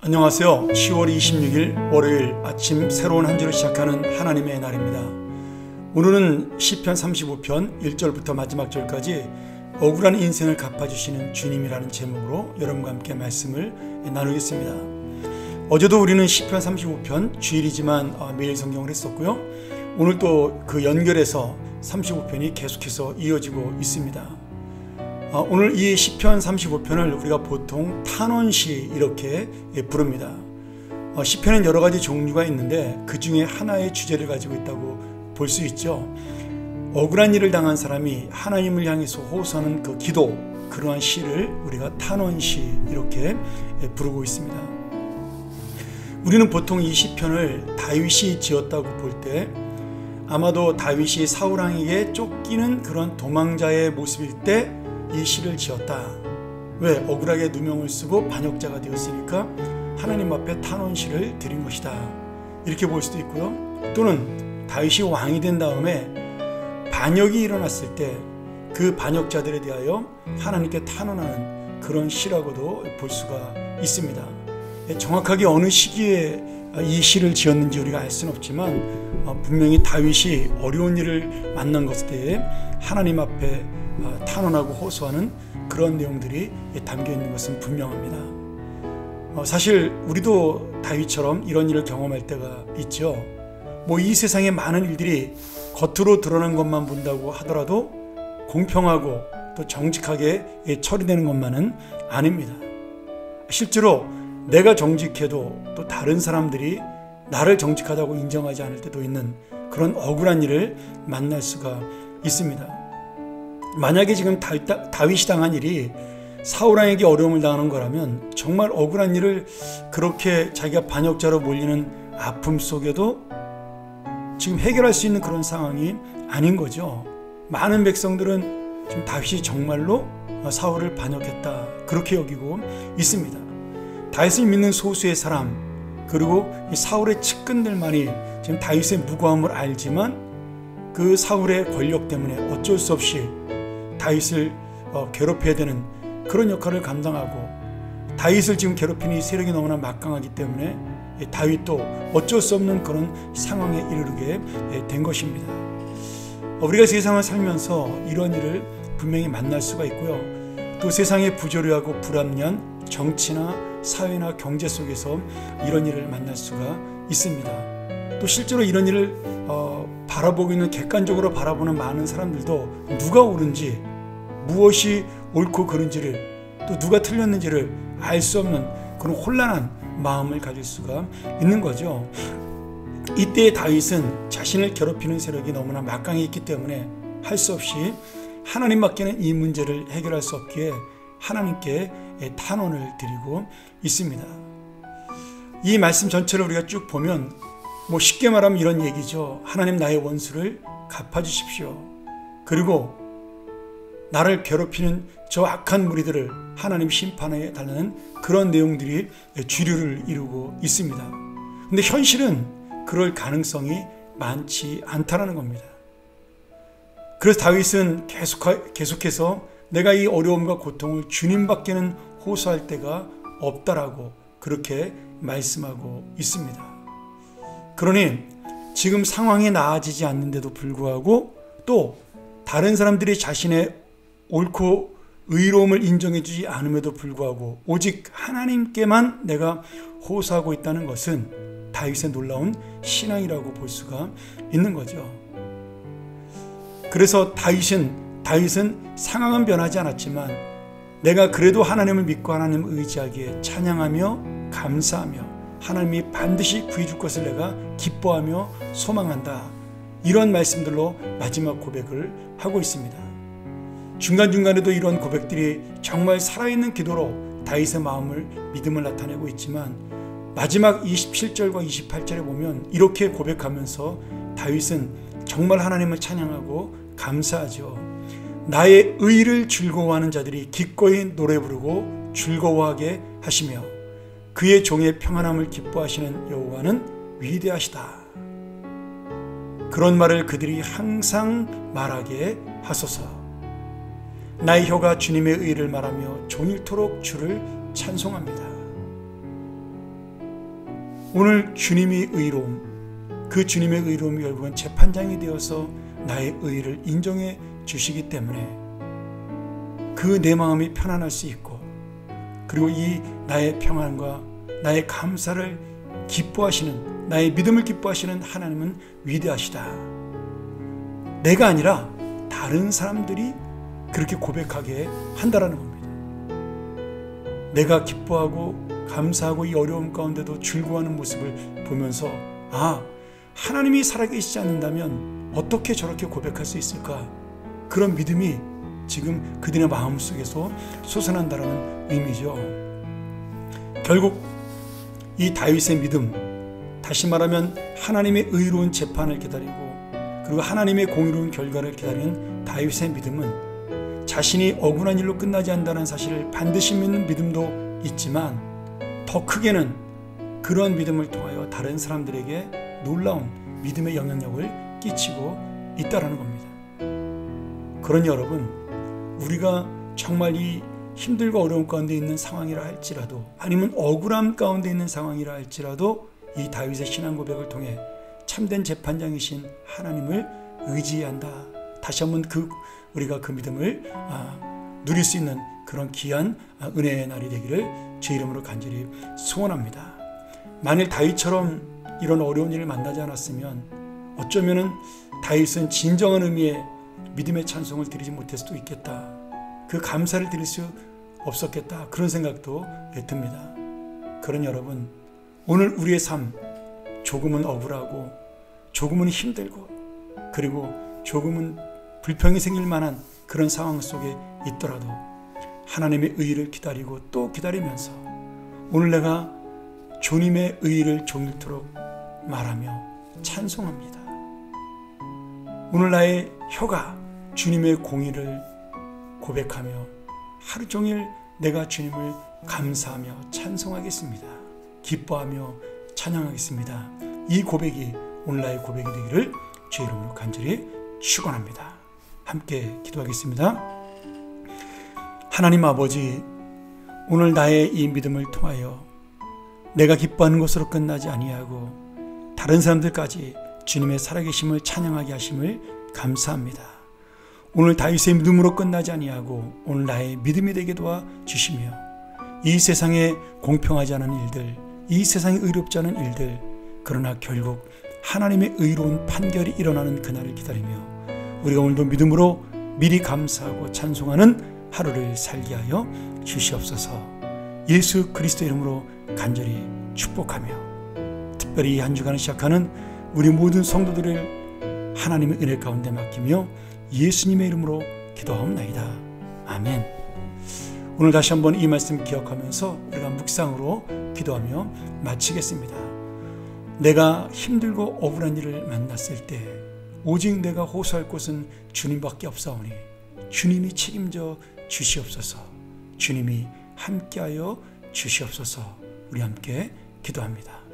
안녕하세요. 10월 26일 월요일 아침 새로운 한 주를 시작하는 하나님의 날입니다. 오늘은 시편 35편 1절부터 마지막 절까지 억울한 인생을 갚아주시는 주님이라는 제목으로 여러분과 함께 말씀을 나누겠습니다. 어제도 우리는 시편 35편 주일이지만 매일 성경을 했었고요. 오늘 또 그 연결해서 35편이 계속해서 이어지고 있습니다. 오늘 이 시편 35편을 우리가 보통 탄원시 이렇게 부릅니다. 시편은 여러 가지 종류가 있는데 그 중에 하나의 주제를 가지고 있다고 볼 수 있죠. 억울한 일을 당한 사람이 하나님을 향해서 호소하는 그 기도, 그러한 시를 우리가 탄원시 이렇게 부르고 있습니다. 우리는 보통 이 시편을 다윗이 지었다고 볼 때 아마도 다윗이 사울왕에게 쫓기는 그런 도망자의 모습일 때 이 시를 지었다. 왜? 억울하게 누명을 쓰고 반역자가 되었으니까 하나님 앞에 탄원시를 드린 것이다. 이렇게 볼 수도 있고요. 또는 다윗이 왕이 된 다음에 반역이 일어났을 때 그 반역자들에 대하여 하나님께 탄원하는 그런 시라고도 볼 수가 있습니다. 정확하게 어느 시기에 이 시를 지었는지 우리가 알 수는 없지만 분명히 다윗이 어려운 일을 만난 것 때에 하나님 앞에 탄원하고 호소하는 그런 내용들이 담겨 있는 것은 분명합니다. 사실 우리도 다윗처럼 이런 일을 경험할 때가 있죠. 이 세상의 많은 일들이 겉으로 드러난 것만 본다고 하더라도 공평하고 또 정직하게 처리되는 것만은 아닙니다. 실제로 내가 정직해도 또 다른 사람들이 나를 정직하다고 인정하지 않을 때도 있는 그런 억울한 일을 만날 수가 있습니다. 만약에 지금 다윗이 당한 일이 사울왕에게 어려움을 당하는 거라면 정말 억울한 일을 그렇게 자기가 반역자로 몰리는 아픔 속에도 지금 해결할 수 있는 그런 상황이 아닌 거죠. 많은 백성들은 지금 다윗이 정말로 사울을 반역했다 그렇게 여기고 있습니다. 다윗을 믿는 소수의 사람 그리고 이 사울의 측근들만이 지금 다윗의 무고함을 알지만 그 사울의 권력 때문에 어쩔 수 없이 다윗을 괴롭혀야 되는 그런 역할을 감당하고 다윗을 지금 괴롭히는 이 세력이 너무나 막강하기 때문에 다윗도 어쩔 수 없는 그런 상황에 이르게 된 것입니다. 우리가 세상을 살면서 이런 일을 분명히 만날 수가 있고요. 또 세상의 부조리하고 불합리한 정치나 사회나 경제 속에서 이런 일을 만날 수가 있습니다. 또 실제로 이런 일을 바라보고 있는 객관적으로 바라보는 많은 사람들도 누가 옳은지 무엇이 옳고 그른지를 또 누가 틀렸는지를 알 수 없는 그런 혼란한 마음을 가질 수가 있는 거죠. 이때 다윗은 자신을 괴롭히는 세력이 너무나 막강히 있기 때문에 할 수 없이 하나님밖에는 이 문제를 해결할 수 없기에 하나님께 탄원을 드리고 있습니다. 이 말씀 전체를 우리가 쭉 보면 쉽게 말하면 이런 얘기죠. 하나님 나의 원수를 갚아주십시오. 그리고 나를 괴롭히는 저 악한 무리들을 하나님 심판에 달라는 그런 내용들이 주류를 이루고 있습니다. 그런데 현실은 그럴 가능성이 많지 않다는 겁니다. 그래서 다윗은 계속해서 내가 이 어려움과 고통을 주님밖에는 호소할 데가 없다라고 그렇게 말씀하고 있습니다. 그러니 지금 상황이 나아지지 않는데도 불구하고 또 다른 사람들이 자신의 옳고 의로움을 인정해 주지 않음에도 불구하고 오직 하나님께만 내가 호소하고 있다는 것은 다윗의 놀라운 신앙이라고 볼 수가 있는 거죠. 그래서 다윗은 상황은 변하지 않았지만 내가 그래도 하나님을 믿고 하나님을 의지하기에 찬양하며 감사하며 하나님이 반드시 구해줄 것을 내가 기뻐하며 소망한다. 이런 말씀들로 마지막 고백을 하고 있습니다. 중간중간에도 이런 고백들이 정말 살아있는 기도로 다윗의 마음을 믿음을 나타내고 있지만 마지막 27절과 28절에 보면 이렇게 고백하면서 다윗은 정말 하나님을 찬양하고 감사하죠. 나의 의를 즐거워하는 자들이 기꺼이 노래 부르고 즐거워하게 하시며 그의 종의 평안함을 기뻐하시는 여호와는 위대하시다. 그런 말을 그들이 항상 말하게 하소서. 나의 혀가 주님의 의를 말하며 종일토록 주를 찬송합니다. 오늘 주님의 의로움, 그 주님의 의로움이 결국은 재판장이 되어서 나의 의를 인정해 주시기 때문에 그 내 마음이 편안할 수 있고, 그리고 이 나의 평안과 나의 감사를 기뻐하시는, 나의 믿음을 기뻐하시는 하나님은 위대하시다. 내가 아니라 다른 사람들이 그렇게 고백하게 한다라는 겁니다. 내가 기뻐하고 감사하고 이 어려움 가운데도 즐거워하는 모습을 보면서, 아, 하나님이 살아계시지 않는다면 어떻게 저렇게 고백할 수 있을까? 그런 믿음이 지금 그들의 마음속에서 솟아난다는 의미죠. 결국 이 다윗의 믿음, 다시 말하면 하나님의 의로운 재판을 기다리고 그리고 하나님의 공의로운 결과를 기다리는 다윗의 믿음은 자신이 억울한 일로 끝나지 않는다는 사실을 반드시 믿는 믿음도 있지만, 더 크게는 그런 믿음을 통하여 다른 사람들에게 놀라운 믿음의 영향력을 끼치고 있다는 겁니다. 그러니 여러분, 우리가 정말 이 힘들고 어려움 가운데 있는 상황이라 할지라도, 아니면 억울함 가운데 있는 상황이라 할지라도, 이 다윗의 신앙 고백을 통해 참된 재판장이신 하나님을 의지한다. 다시 한번 우리가 그 믿음을 누릴 수 있는 그런 귀한 은혜의 날이 되기를 제 이름으로 간절히 소원합니다. 만일 다윗처럼 이런 어려운 일을 만나지 않았으면 어쩌면은 다윗은 진정한 의미의 믿음의 찬송을 드리지 못할 수도 있겠다. 그 감사를 드릴 수 없었겠다. 그런 생각도 듭니다. 그런 여러분, 오늘 우리의 삶 조금은 억울하고 조금은 힘들고 그리고 조금은 불평이 생길 만한 그런 상황 속에 있더라도 하나님의 의를 기다리고 또 기다리면서 오늘 내가 주님의 의를 종일토록 말하며 찬송합니다. 오늘 나의 혀가 주님의 공의를 고백하며 하루 종일 내가 주님을 감사하며 찬송하겠습니다. 기뻐하며 찬양하겠습니다. 이 고백이 오늘 나의 고백이 되기를 주 이름으로 간절히 축원합니다. 함께 기도하겠습니다. 하나님 아버지, 오늘 나의 이 믿음을 통하여 내가 기뻐하는 것으로 끝나지 아니하고 다른 사람들까지 주님의 살아계심을 찬양하게 하심을 감사합니다. 오늘 다윗의 믿음으로 끝나지 아니하고 오늘 나의 믿음이 되게 도와주시며 이 세상에 공평하지 않은 일들, 이 세상에 의롭지 않은 일들, 그러나 결국 하나님의 의로운 판결이 일어나는 그날을 기다리며 우리가 오늘도 믿음으로 미리 감사하고 찬송하는 하루를 살게 하여 주시옵소서. 예수 그리스도 이름으로 간절히 축복하며 특별히 이 한 주간을 시작하는 우리 모든 성도들을 하나님의 은혜 가운데 맡기며 예수님의 이름으로 기도하옵나이다. 아멘. 오늘 다시 한번 이 말씀 기억하면서 우리가 묵상으로 기도하며 마치겠습니다. 내가 힘들고 억울한 일을 만났을 때 오직 내가 호소할 곳은 주님밖에 없사오니 주님이 책임져 주시옵소서. 주님이 함께하여 주시옵소서. 우리 함께 기도합니다.